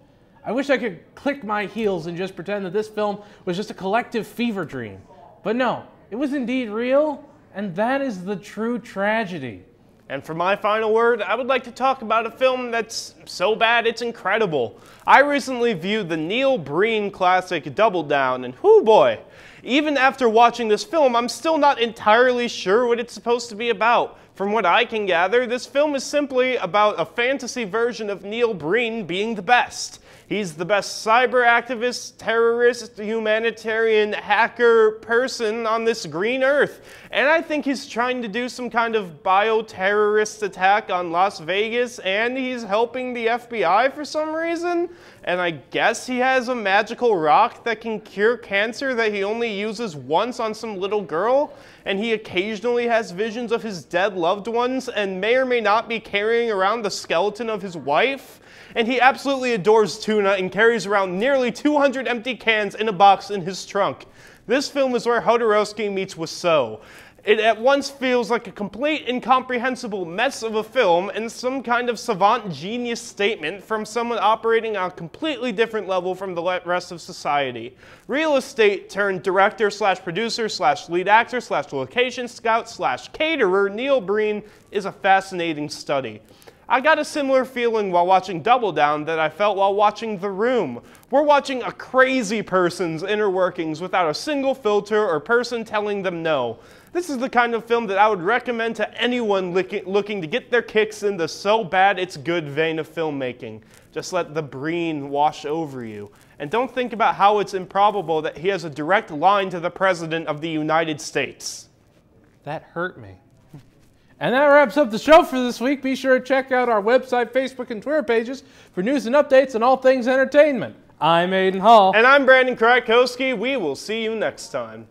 I wish I could click my heels and just pretend that this film was just a collective fever dream. But no, it was indeed real, and that is the true tragedy. And for my final word, I would like to talk about a film that's so bad it's incredible. I recently viewed the Neil Breen classic Double Down, and whoo boy, even after watching this film, I'm still not entirely sure what it's supposed to be about. From what I can gather, this film is simply about a fantasy version of Neil Breen being the best. He's the best cyber activist, terrorist, humanitarian, hacker person on this green earth. And I think he's trying to do some kind of bioterrorist attack on Las Vegas, and he's helping the FBI for some reason. And I guess he has a magical rock that can cure cancer that he only uses once on some little girl. And he occasionally has visions of his dead loved ones and may or may not be carrying around the skeleton of his wife. And he absolutely adores tuna and carries around nearly 200 empty cans in a box in his trunk. This film is where Jodorowsky meets Wiseau. It at once feels like a complete incomprehensible mess of a film and some kind of savant genius statement from someone operating on a completely different level from the rest of society. Real estate turned director slash producer slash lead actor slash location scout slash caterer, Neil Breen is a fascinating study. I got a similar feeling while watching Double Down that I felt while watching The Room. We're watching a crazy person's inner workings without a single filter or person telling them no. This is the kind of film that I would recommend to anyone looking to get their kicks in the so bad it's good vein of filmmaking. Just let the Breen wash over you. And don't think about how it's improbable that he has a direct line to the President of the United States. That hurt me. And that wraps up the show for this week. Be sure to check out our website, Facebook, and Twitter pages for news and updates on all things entertainment. I'm Aiden Hall. And I'm Brandon Krakowski. We will see you next time.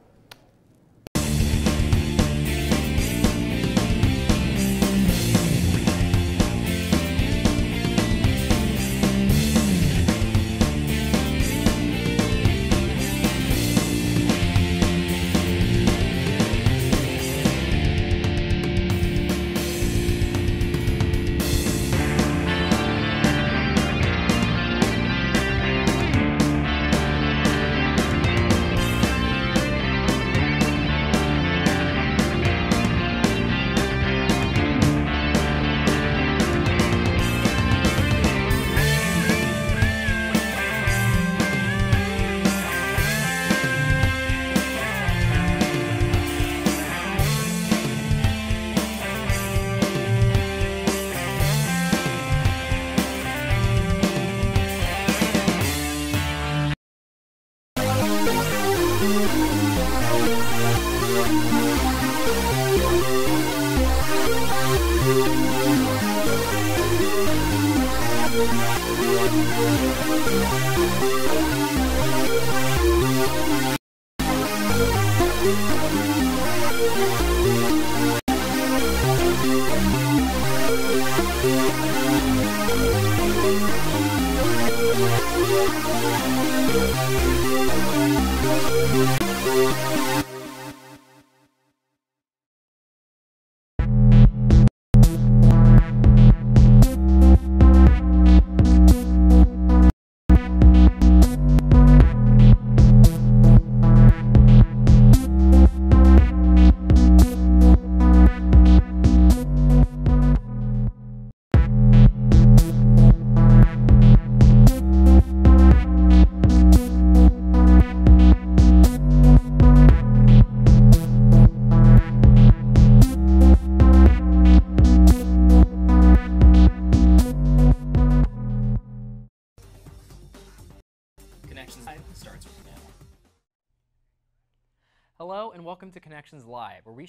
Hello and welcome to Connections Live, where we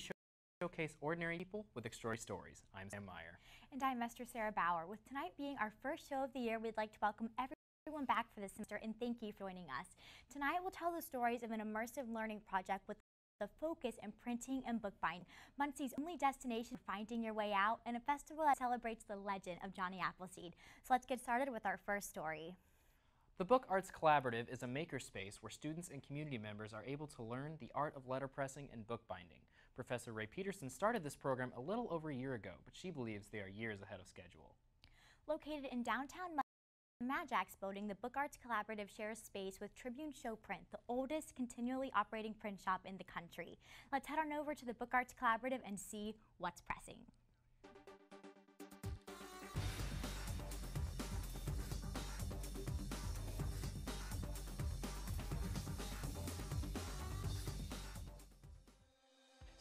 showcase ordinary people with extraordinary stories. I'm Sam Meyer. And I'm Mr. Sarah Bauer. With tonight being our first show of the year, we'd like to welcome everyone back for this semester and thank you for joining us. Tonight we'll tell the stories of an immersive learning project with the focus in printing and bookbinding, Muncie's only destination for finding your way out, and a festival that celebrates the legend of Johnny Appleseed. So let's get started with our first story. The Book Arts Collaborative is a makerspace where students and community members are able to learn the art of letterpressing and bookbinding. Professor Ray Peterson started this program a little over a year ago, but she believes they are years ahead of schedule. Located in downtown Majax building, the Book Arts Collaborative shares space with Tribune Show Print, the oldest continually operating print shop in the country. Let's head on over to the Book Arts Collaborative and see what's pressing.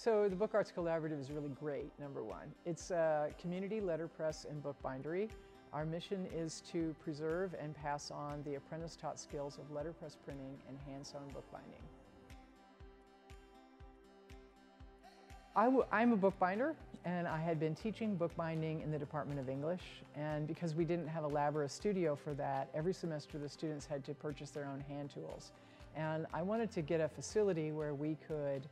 So the Book Arts Collaborative is really great, number one. It's a community letterpress and bookbindery. Our mission is to preserve and pass on the apprentice-taught skills of letterpress printing and hand-sewn bookbinding. I'm a bookbinder, and I had been teaching bookbinding in the Department of English, and because we didn't have a lab or a studio for that, every semester the students had to purchase their own hand tools. And I wanted to get a facility where we could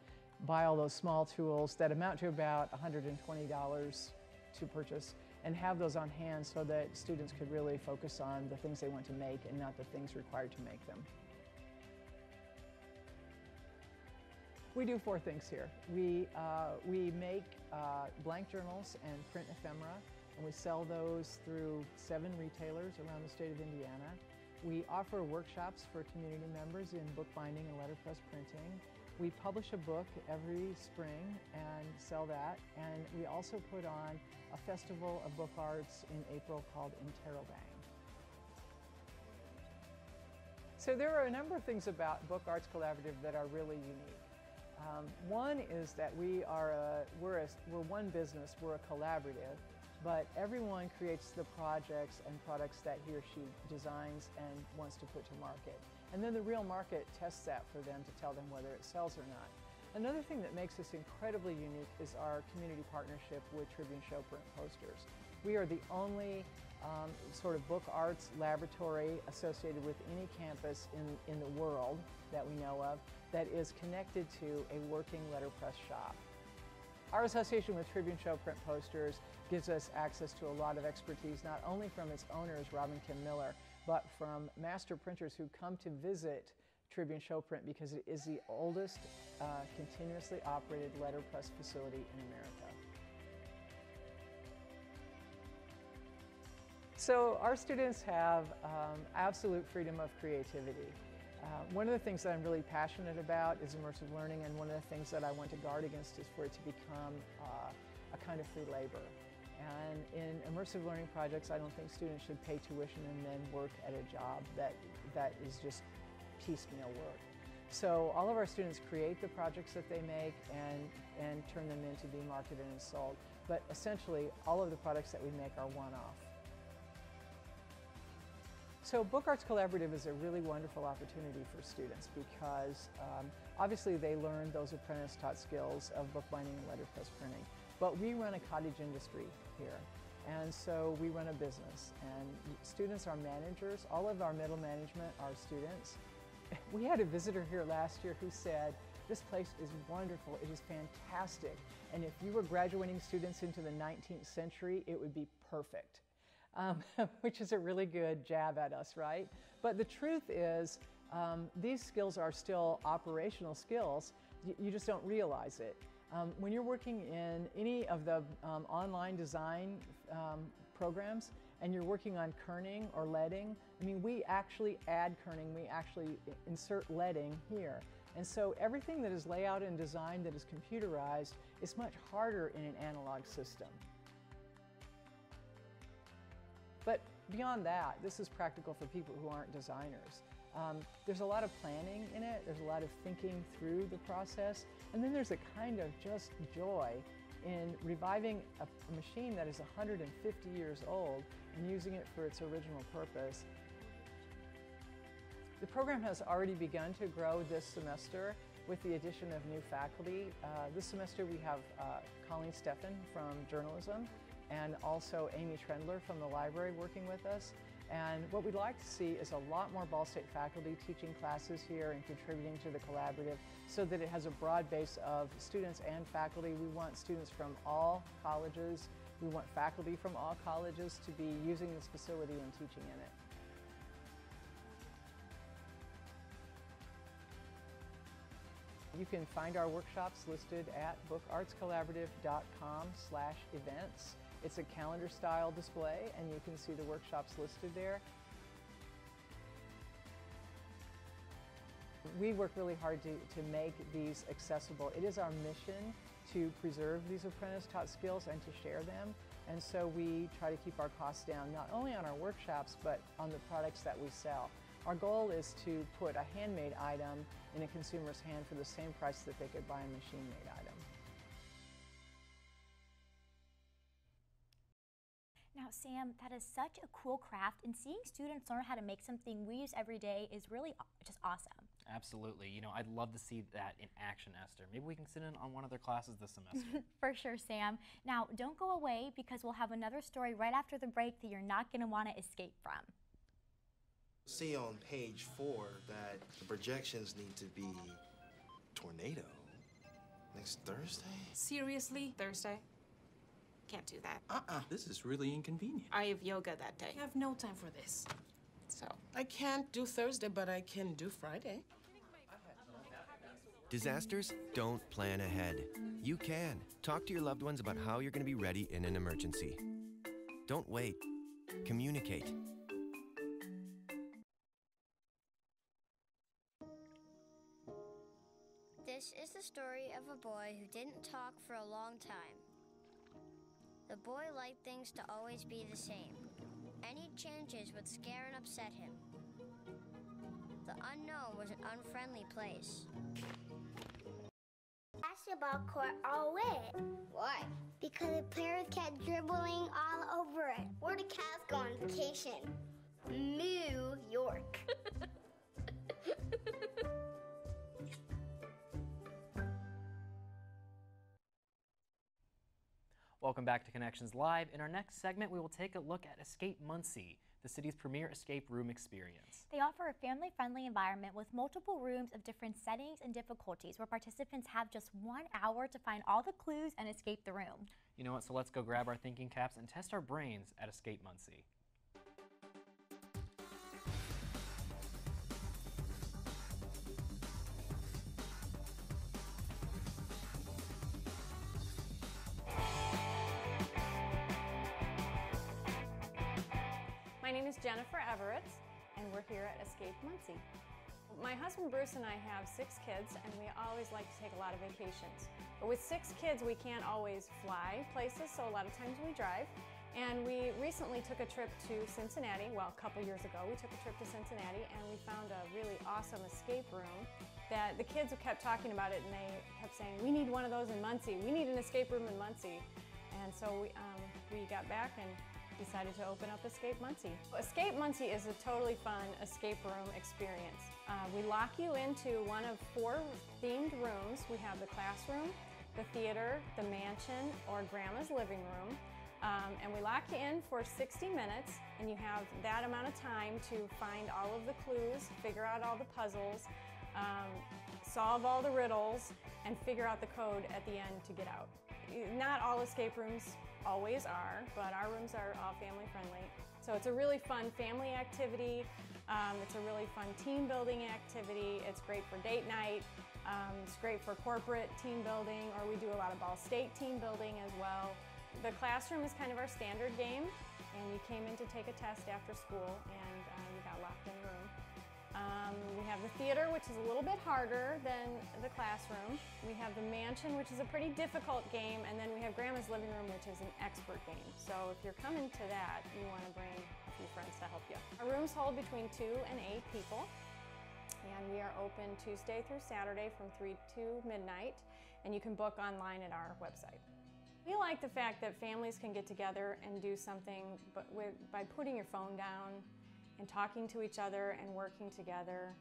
buy all those small tools that amount to about $120 to purchase and have those on hand so that students could really focus on the things they want to make and not the things required to make them. We do 4 things here. We make blank journals and print ephemera, and we sell those through 7 retailers around the state of Indiana. We offer workshops for community members in bookbinding and letterpress printing. We publish a book every spring and sell that, and we also put on a festival of book arts in April called Interrobang. So there are a number of things about Book Arts Collaborative that are really unique. One is that we're one business, we're a collaborative, but everyone creates the projects and products that he or she designs and wants to put to market. And then the real market tests that for them to tell them whether it sells or not. Another thing that makes us incredibly unique is our community partnership with Tribune Show Print Posters. We are the only sort of book arts laboratory associated with any campus in the world that we know of that is connected to a working letterpress shop. Our association with Tribune Show Print Posters gives us access to a lot of expertise, not only from its owners, Rob and Kim Miller, but from master printers who come to visit Tribune Show Print because it is the oldest continuously operated letterpress facility in America. So our students have absolute freedom of creativity. One of the things that I'm really passionate about is immersive learning, and one of the things that I want to guard against is for it to become a kind of free labor. And in immersive learning projects, I don't think students should pay tuition and then work at a job that is just piecemeal work. So all of our students create the projects that they make and turn them in to be marketed and sold. But essentially, all of the products that we make are one-off. So Book Arts Collaborative is a really wonderful opportunity for students because obviously they learn those apprentice-taught skills of bookbinding and letterpress printing. But we run a cottage industry here, and so we run a business, and students are managers. All of our middle management are students. We had a visitor here last year who said, "This place is wonderful, it is fantastic, and if you were graduating students into the 19th century, it would be perfect." Which is a really good jab at us, right? But the truth is, these skills are still operational skills. You just don't realize it. When you're working in any of the online design programs and you're working on kerning or leading, I mean, we actually add kerning, we actually insert leading here. And so everything that is layout and design that is computerized is much harder in an analog system. But beyond that, this is practical for people who aren't designers. There's a lot of planning in it, there's a lot of thinking through the process, and then there's a kind of just joy in reviving a machine that is 150 years old and using it for its original purpose. The program has already begun to grow this semester with the addition of new faculty. This semester we have Colleen Steffen from journalism, and also Amy Trendler from the library working with us. And what we'd like to see is a lot more Ball State faculty teaching classes here and contributing to the collaborative so that it has a broad base of students and faculty. We want students from all colleges. We want faculty from all colleges to be using this facility and teaching in it. You can find our workshops listed at bookartscollaborative.com/events. It's a calendar style display and you can see the workshops listed there. We work really hard to make these accessible. It is our mission to preserve these apprentice-taught skills and to share them. And so we try to keep our costs down, not only on our workshops, but on the products that we sell. Our goal is to put a handmade item in a consumer's hand for the same price that they could buy a machine-made item. Sam, that is such a cool craft, and seeing students learn how to make something we use every day is really just awesome. Absolutely. You know, I'd love to see that in action, Esther. Maybe we can sit in on one of their classes this semester. For sure, Sam. Now, don't go away because we'll have another story right after the break that you're not going to want to escape from. See on page 4 that the projections need to be tornado next Thursday. Seriously? Thursday? Can't do that. This is really inconvenient. I have yoga that day. I have no time for this. So. I can't do Thursday, but I can do Friday. Disasters don't plan ahead. You can. Talk to your loved ones about how you're going to be ready in an emergency. Don't wait. Communicate. This is the story of a boy who didn't talk for a long time. The boy liked things to always be the same. Any changes would scare and upset him. The unknown was an unfriendly place. Basketball court all wet. Why? Because the players kept dribbling all over it. Where the Cavs go on vacation? New York. Welcome back to Connections Live. In our next segment, we will take a look at Escape Muncie, the city's premier escape room experience. They offer a family-friendly environment with multiple rooms of different settings and difficulties where participants have just 1 hour to find all the clues and escape the room. You know what, so let's go grab our thinking caps and test our brains at Escape Muncie. My name is Jennifer Everett, and we're here at Escape Muncie. My husband Bruce and I have 6 kids, and we always like to take a lot of vacations. But with 6 kids, we can't always fly places, so a lot of times we drive. And we recently took a trip to Cincinnati. Well, a couple years ago, we took a trip to Cincinnati, and we found a really awesome escape room that the kids kept talking about it, and they kept saying, we need one of those in Muncie. We need an escape room in Muncie. And so we got back and decided to open up Escape Muncie. Escape Muncie is a totally fun escape room experience. We lock you into one of 4 themed rooms. We have the classroom, the theater, the mansion, or grandma's living room. And we lock you in for 60 minutes, and you have that amount of time to find all of the clues, figure out all the puzzles, solve all the riddles, and figure out the code at the end to get out. Not all escape rooms always are, but our rooms are all family friendly. So it's a really fun family activity. It's a really fun team building activity. It's great for date night. It's great for corporate team building, or we do a lot of Ball State team building as well. The classroom is kind of our standard game, and you came in to take a test after school, and you got locked in the room. We have the theater, which is a little bit harder than the classroom. We have the mansion, which is a pretty difficult game, and then we have grandma's living room, which is an expert game. So if you're coming to that, you want to bring a few friends to help you. Our rooms hold between 2 and 8 people, and we are open Tuesday through Saturday from 3 to midnight, and you can book online at our website. We like the fact that families can get together and do something by putting your phone down and talking to each other and working together.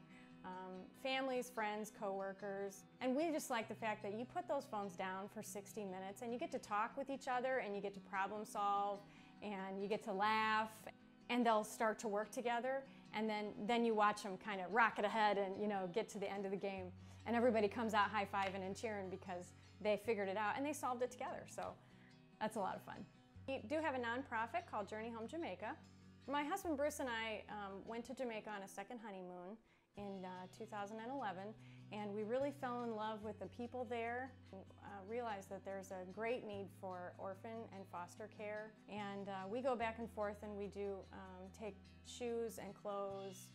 Families, friends, coworkers. And we just like the fact that you put those phones down for 60 minutes and you get to talk with each other, and you get to problem solve, and you get to laugh, and they'll start to work together, and then you watch them kind of rocket ahead and get to the end of the game, and everybody comes out high-fiving and cheering because they figured it out and they solved it together. So that's a lot of fun. We do have a nonprofit called Journey Home Jamaica. My husband Bruce and I went to Jamaica on a second honeymoon in 2011, and we really fell in love with the people there. Realized that there's a great need for orphan and foster care, and we go back and forth, and we do take shoes and clothes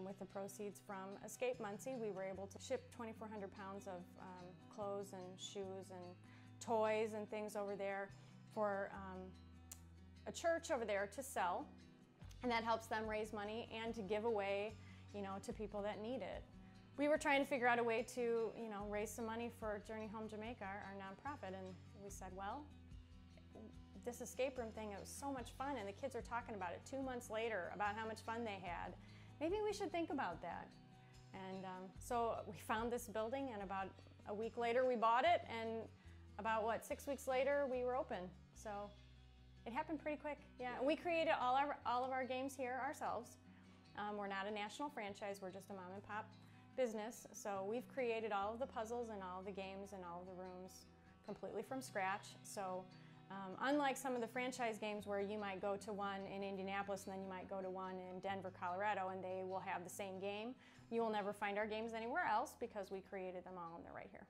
with the proceeds from Escape Muncie. We were able to ship 2,400 pounds of clothes and shoes and toys and things over there for a church over there to sell. And that helps them raise money and to give away, to people that need it. We were trying to figure out a way to, raise some money for Journey Home Jamaica, our nonprofit, and we said, well, this escape room thing, it was so much fun, and the kids are talking about it 2 months later, about how much fun they had. Maybe we should think about that. And so we found this building, and about a week later we bought it, and about, 6 weeks later we were open. So it happened pretty quick, yeah. And we created all of our games here ourselves. We're not a national franchise, we're just a mom and pop business. So we've created all of the puzzles and all of the games and all of the rooms completely from scratch. So unlike some of the franchise games where you might go to one in Indianapolis and then you might go to one in Denver, Colorado, and they will have the same game, you will never find our games anywhere else because we created them all and they're right here.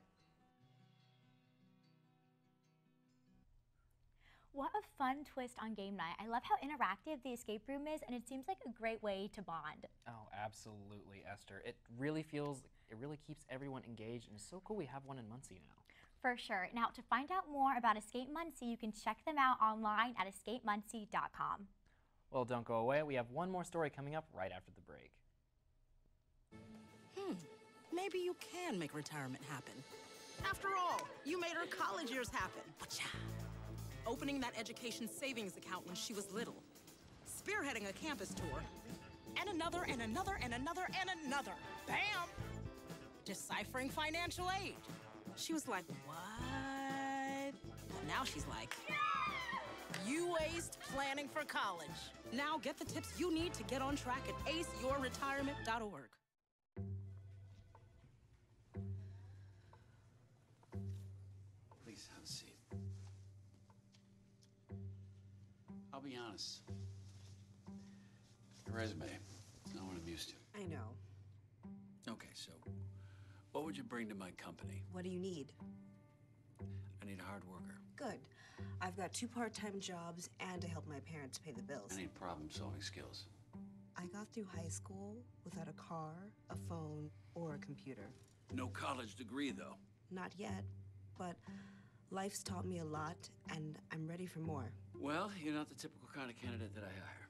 What a fun twist on game night. I love how interactive the escape room is, and it seems like a great way to bond. Oh, absolutely, Esther. It really keeps everyone engaged, and it's so cool we have one in Muncie now. For sure. Now, to find out more about Escape Muncie, you can check them out online at escapemuncie.com. Well, don't go away. We have one more story coming up right after the break. Maybe you can make retirement happen. After all, you made her college years happen. Opening that education savings account when she was little. Spearheading a campus tour. And another, and another, and another, and another. Bam! Deciphering financial aid. She was like, what? Well, now she's like, you aced planning for college. Now get the tips you need to get on track at aceyourretirement.org. Please have a seat. I'll be honest. Your resume is not what I'm used to. I know. Okay, so what would you bring to my company? What do you need? I need a hard worker. Good. I've got 2 part-time jobs and to help my parents pay the bills. I need problem-solving skills. I got through high school without a car, a phone, or a computer. No college degree, though. Not yet, but life's taught me a lot, and I'm ready for more. Well, you're not the typical kind of candidate that I hire.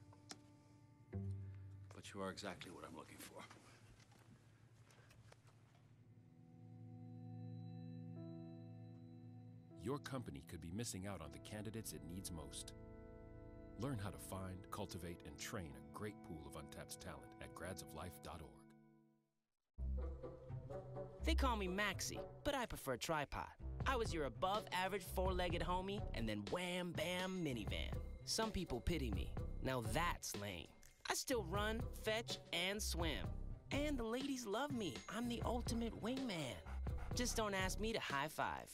But you are exactly what I'm looking for. Your company could be missing out on the candidates it needs most. Learn how to find, cultivate, and train a great pool of untapped talent at gradsoflife.org. They call me Maxie, but I prefer tripod. I was your above-average 4-legged homie, and then wham, bam, minivan. Some people pity me. Now that's lame. I still run, fetch, and swim. And the ladies love me. I'm the ultimate wingman. Just don't ask me to high-five.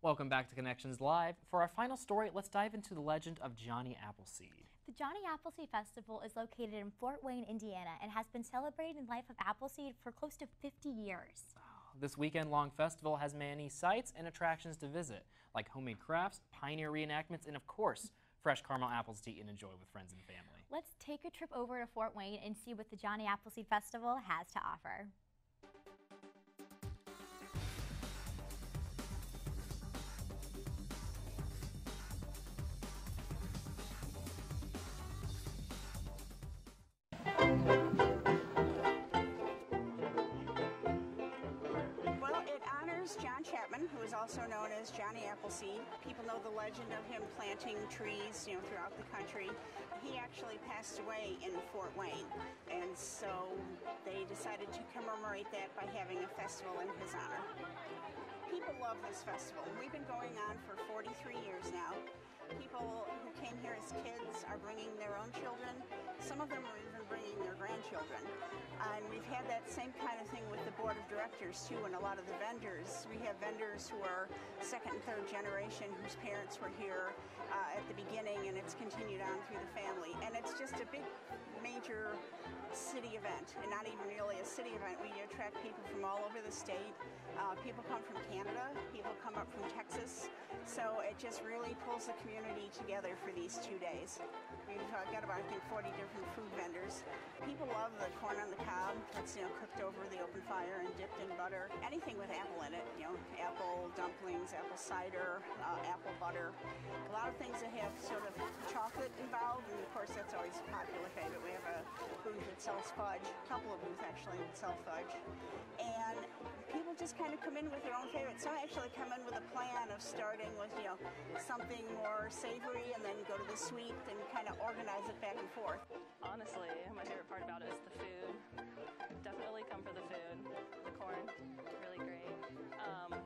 Welcome back to Connections Live. For our final story, let's dive into the legend of Johnny Appleseed. The Johnny Appleseed Festival is located in Fort Wayne, Indiana, and has been celebrating the life of Appleseed for close to 50 years. This weekend-long festival has many sights and attractions to visit, like homemade crafts, pioneer reenactments, and of course, fresh caramel apples to eat and enjoy with friends and family. Let's take a trip over to Fort Wayne and see what the Johnny Appleseed Festival has to offer. Well, it honors John Chapman, who is also known as Johnny Appleseed. People know the legend of him planting trees, throughout the country. He actually passed away in Fort Wayne, and so they decided to commemorate that by having a festival in his honor. People love this festival. We've been going on for 43 years now. People who came here as kids are bringing their own children. Some of them are even bringing their grandchildren. And we've had that same kind of thing with the board of directors too, and a lot of the vendors. We have vendors who are second and third generation whose parents were here at the beginning, and it's continued on through the family. And it's just a big, major city event, and not even really a city event. We attract people from all over the state. People come from Canada, people come up from Texas, so it just really pulls the community together for these 2 days. We've got about, I think, 40 different food vendors. People love the corn on the cob. That's cooked over the open fire and dipped in butter. Anything with apple in it, apple dumplings, things, apple cider, apple butter. A lot of things that have sort of chocolate involved, and of course that's always a popular favorite. We have a booth that sells fudge, a couple of booths actually that sell fudge. And people just kind of come in with their own favorites. Some actually come in with a plan of starting with, you know, something more savory and then go to the sweet and kind of organize it back and forth. Honestly, my favorite part about it is the food. Definitely come for the food. The corn, really great.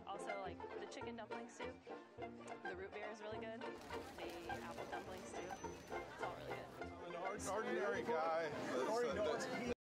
Also, like the chicken dumpling soup. The root beer is really good. The apple dumplings too. It's all really good. I'm an ordinary guy.